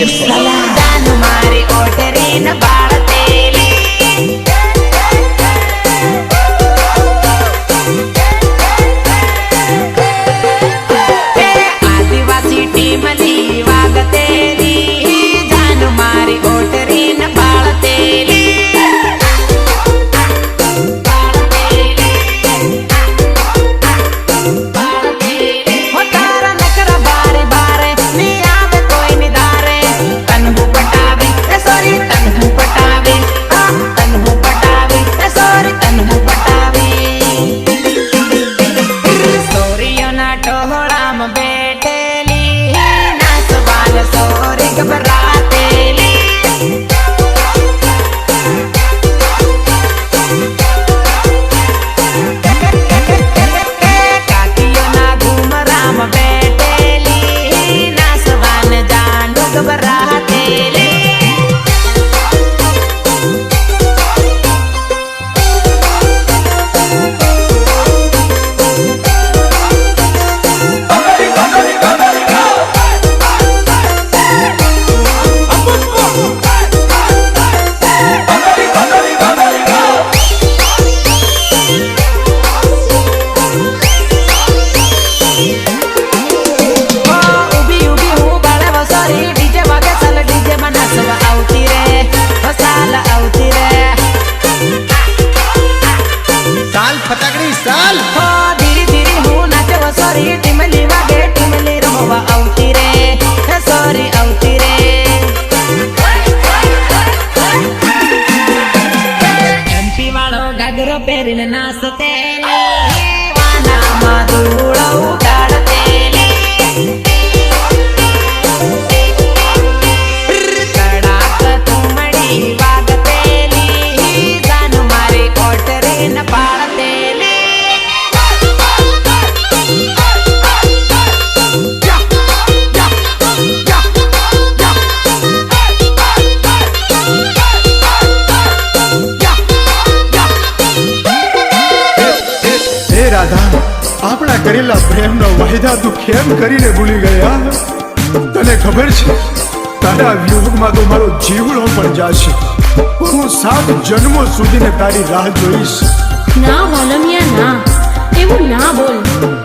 जान मारी ओटरी न बाळतेली आदिवासी टीमली वागतेली जान मारी ओटरी न बाळतेली फटाकडी साल हो धीरे धीरे हूँ नाचव सॉरी टिमली वागे टिमली रमवा आवती रे सॉरी आवती रे एमपी वाळो घागरो पेरीन नाचतेली वाना माधुळ उडाडतेली कडाक तुमडी वागतेली जान मारी ओटरी न पाळतेली राधा આપણા કરેલા પ્રેમનો વાયદા તું કેમ કરીને ભૂલી ગયા તને ખબર છે તારા વિયોગમાં તો મારો જીવડો પણ જાશે હું 7 જન્મો સુધીને તારી રાહ જોઈશ ના વાલમિયા ના એવું ના બોલ